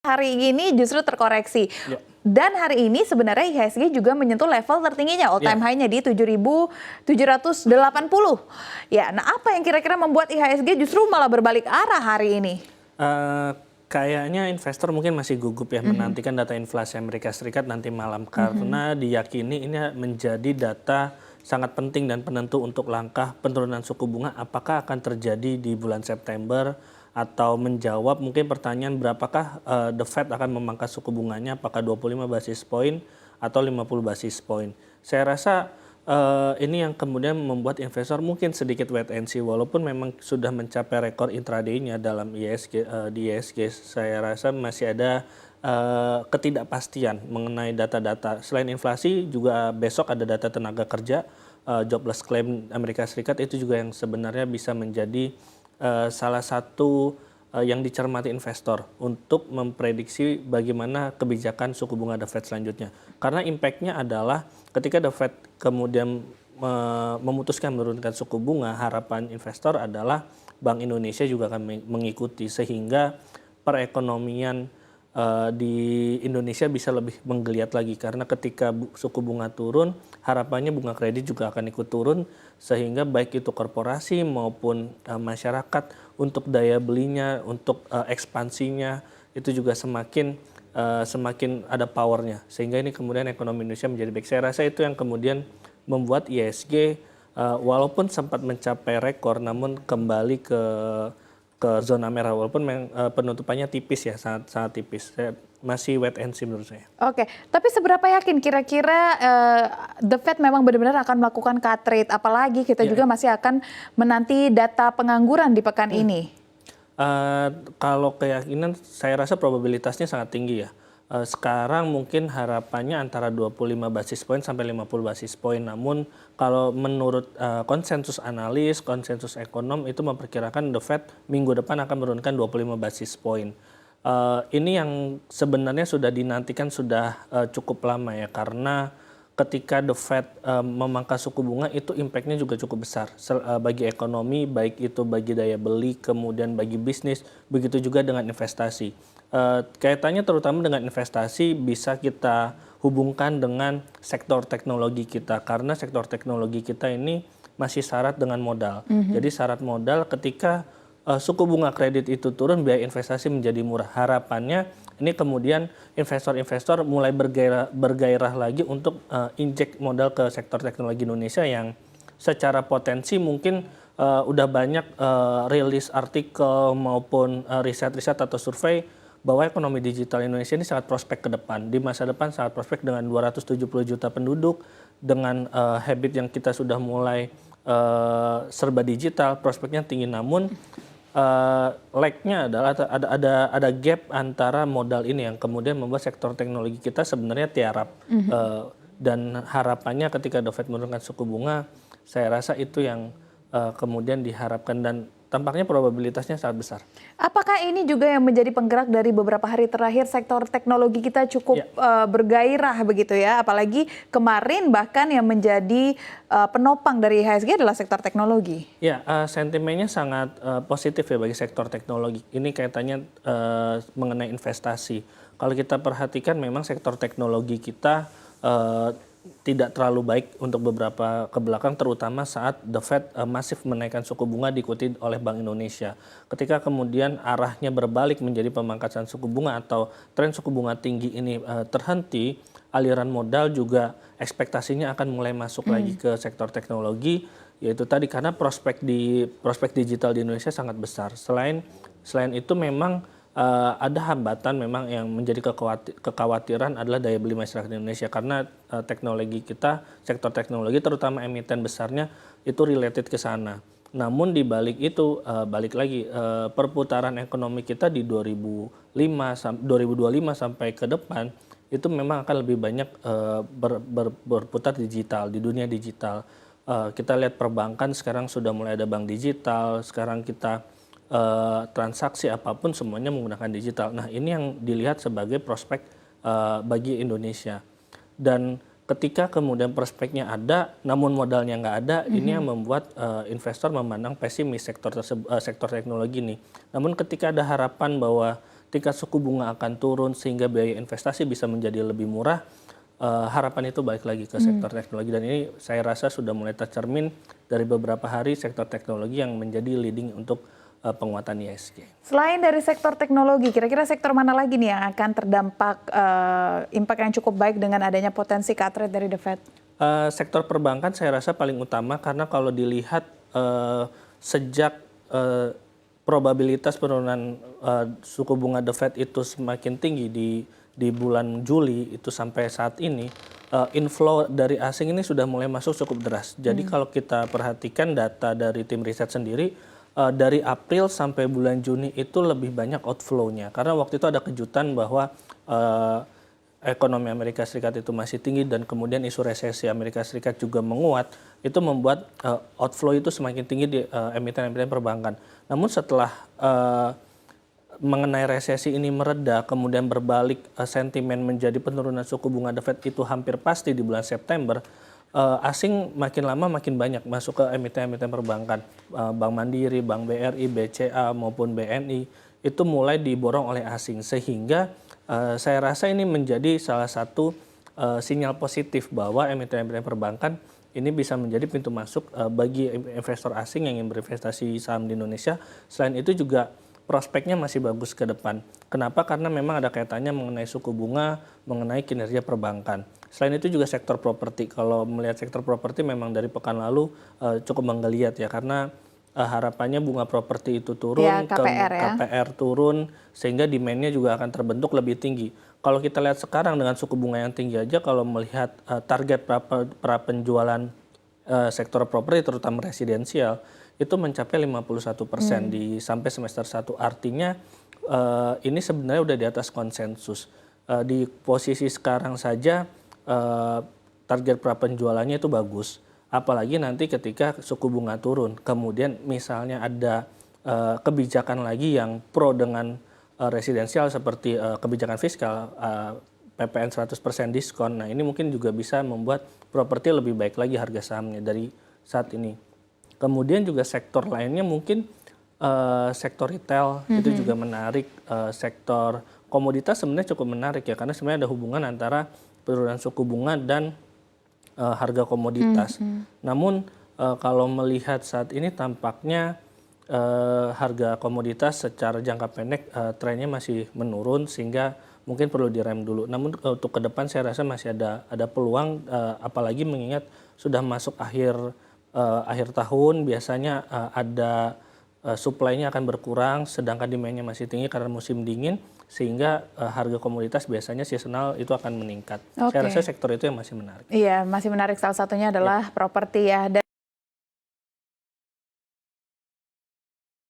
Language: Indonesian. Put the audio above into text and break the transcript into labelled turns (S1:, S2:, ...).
S1: Hari ini justru terkoreksi.
S2: Ya.
S1: Dan hari ini sebenarnya IHSG juga menyentuh level tertingginya, all time high-nya di 7.780. Ya, nah apa yang kira-kira membuat IHSG justru malah berbalik arah hari ini?
S2: Kayaknya investor mungkin masih gugup ya menantikan data inflasi Amerika Serikat nanti malam karena diyakini ini menjadi data sangat penting dan penentu untuk langkah penurunan suku bunga apakah akan terjadi di bulan September atau menjawab mungkin pertanyaan berapakah the Fed akan memangkas suku bunganya apakah 25 basis point atau 50 basis point. Saya rasa ini yang kemudian membuat investor mungkin sedikit wait and see walaupun memang sudah mencapai rekor intraday-nya dalam IHSG, di IHSG saya rasa masih ada ketidakpastian mengenai data-data. Selain inflasi juga besok ada data tenaga kerja, jobless claim Amerika Serikat itu juga yang sebenarnya bisa menjadi salah satu yang dicermati investor untuk memprediksi bagaimana kebijakan suku bunga The Fed selanjutnya. Karena impact-nya adalah ketika The Fed kemudian memutuskan menurunkan suku bunga, harapan investor adalah Bank Indonesia juga akan mengikuti sehingga perekonomian di Indonesia bisa lebih menggeliat lagi karena ketika suku bunga turun harapannya bunga kredit juga akan ikut turun sehingga baik itu korporasi maupun masyarakat untuk daya belinya untuk ekspansinya itu juga semakin ada powernya sehingga ini kemudian ekonomi Indonesia menjadi baik. Saya rasa itu yang kemudian membuat IHSG walaupun sempat mencapai rekor namun kembali ke zona merah walaupun penutupannya tipis ya sangat tipis. Masih wait and see menurut saya.
S1: Oke, tapi seberapa yakin kira-kira The Fed memang benar-benar akan melakukan cut rate apalagi kita juga masih akan menanti data pengangguran di pekan ini?
S2: Kalau keyakinan saya rasa probabilitasnya sangat tinggi ya. Sekarang mungkin harapannya antara 25 basis point sampai 50 basis point. Namun kalau menurut konsensus analis, konsensus ekonom itu memperkirakan The Fed minggu depan akan menurunkan 25 basis point. Ini yang sebenarnya sudah dinantikan sudah cukup lama ya karena ketika The Fed memangkas suku bunga itu impact-nya juga cukup besar bagi ekonomi, baik itu bagi daya beli, kemudian bagi bisnis, begitu juga dengan investasi. Kaitannya terutama dengan investasi bisa kita hubungkan dengan sektor teknologi kita karena sektor teknologi kita ini masih syarat dengan modal. Jadi syarat modal ketika suku bunga kredit itu turun biaya investasi menjadi murah. Harapannya ini kemudian investor-investor mulai bergairah lagi untuk injek modal ke sektor teknologi Indonesia yang secara potensi mungkin udah banyak rilis artikel maupun riset-riset atau survei bahwa ekonomi digital Indonesia ini sangat prospek ke depan. Di masa depan sangat prospek dengan 270 juta penduduk, dengan habit yang kita sudah mulai serba digital, prospeknya tinggi. Namun lag-nya adalah ada gap antara modal ini yang kemudian membuat sektor teknologi kita sebenarnya tiarap. Dan harapannya ketika The Fed menurunkan suku bunga, saya rasa itu yang kemudian diharapkan dan tampaknya probabilitasnya sangat besar.
S1: Apakah ini juga yang menjadi penggerak dari beberapa hari terakhir sektor teknologi kita cukup bergairah begitu ya? Apalagi kemarin bahkan yang menjadi penopang dari IHSG adalah sektor teknologi.
S2: Ya, sentimennya sangat positif ya bagi sektor teknologi. Ini kaitannya mengenai investasi. Kalau kita perhatikan memang sektor teknologi kita tidak terlalu baik untuk beberapa kebelakang terutama saat The Fed masif menaikkan suku bunga diikuti oleh Bank Indonesia. Ketika kemudian arahnya berbalik menjadi pemangkasan suku bunga atau tren suku bunga tinggi ini terhenti, aliran modal juga ekspektasinya akan mulai masuk lagi ke sektor teknologi, yaitu tadi karena prospek digital di Indonesia sangat besar. Selain itu memang ada hambatan memang yang menjadi kekhawatiran adalah daya beli masyarakat Indonesia karena teknologi kita, sektor teknologi terutama emiten besarnya itu related ke sana. Namun di balik itu balik lagi perputaran ekonomi kita di 2025 sampai ke depan itu memang akan lebih banyak berputar digital di dunia digital. Kita lihat perbankan sekarang sudah mulai ada bank digital, sekarang kita transaksi apapun semuanya menggunakan digital. Nah ini yang dilihat sebagai prospek bagi Indonesia. Dan ketika kemudian prospeknya ada, namun modalnya nggak ada, ini yang membuat investor memandang pesimis sektor teknologi ini. Namun ketika ada harapan bahwa ketika suku bunga akan turun sehingga biaya investasi bisa menjadi lebih murah, harapan itu balik lagi ke sektor teknologi, dan ini saya rasa sudah mulai tercermin dari beberapa hari sektor teknologi yang menjadi leading untuk penguatan IHSG.
S1: Selain dari sektor teknologi, kira-kira sektor mana lagi nih yang akan terdampak impact yang cukup baik dengan adanya potensi cut rate dari The Fed?
S2: Sektor perbankan saya rasa paling utama, karena kalau dilihat sejak probabilitas penurunan suku bunga The Fed itu semakin tinggi di bulan Juli itu sampai saat ini, inflow dari asing ini sudah mulai masuk cukup deras. Jadi kalau kita perhatikan data dari tim riset sendiri, dari April sampai bulan Juni itu lebih banyak outflow-nya. Karena waktu itu ada kejutan bahwa ekonomi Amerika Serikat itu masih tinggi dan kemudian isu resesi Amerika Serikat juga menguat, itu membuat outflow itu semakin tinggi di emiten-emiten perbankan. Namun setelah mengenai resesi ini mereda, kemudian berbalik sentimen menjadi penurunan suku bunga The Fed itu hampir pasti di bulan September, asing makin lama makin banyak masuk ke emiten-emiten perbankan. Bank Mandiri, Bank BRI, BCA maupun BNI itu mulai diborong oleh asing, sehingga saya rasa ini menjadi salah satu sinyal positif bahwa emiten-emiten perbankan ini bisa menjadi pintu masuk bagi investor asing yang ingin berinvestasi saham di Indonesia. Selain itu juga prospeknya masih bagus ke depan. Kenapa? Karena memang ada kaitannya mengenai suku bunga, mengenai kinerja perbankan. Selain itu juga sektor properti. Kalau melihat sektor properti memang dari pekan lalu cukup menggeliat ya, karena harapannya bunga properti itu turun,
S1: ya, KPR,
S2: KPR turun, sehingga demand-nya juga akan terbentuk lebih tinggi. Kalau kita lihat sekarang dengan suku bunga yang tinggi aja, kalau melihat target pra penjualan sektor properti terutama residensial itu mencapai 51% di sampai semester 1. Artinya ini sebenarnya udah di atas konsensus. Di posisi sekarang saja target pra penjualannya itu bagus. Apalagi nanti ketika suku bunga turun, kemudian misalnya ada kebijakan lagi yang pro dengan residensial seperti kebijakan fiskal, PPN 100% diskon. Nah, ini mungkin juga bisa membuat properti lebih baik lagi harga sahamnya dari saat ini. Kemudian juga sektor lainnya mungkin sektor retail itu juga menarik, sektor komoditas sebenarnya cukup menarik ya, karena sebenarnya ada hubungan antara penurunan suku bunga dan harga komoditas. Namun kalau melihat saat ini tampaknya harga komoditas secara jangka pendek trennya masih menurun, sehingga mungkin perlu direm dulu. Namun untuk ke depan saya rasa masih ada peluang, apalagi mengingat sudah masuk akhir tahun, biasanya ada supply-nya akan berkurang, sedangkan demand-nya masih tinggi karena musim dingin, sehingga harga komoditas biasanya seasonal itu akan meningkat. Saya rasa sektor itu yang masih menarik.
S1: Iya, masih menarik. Salah satunya adalah properti ya.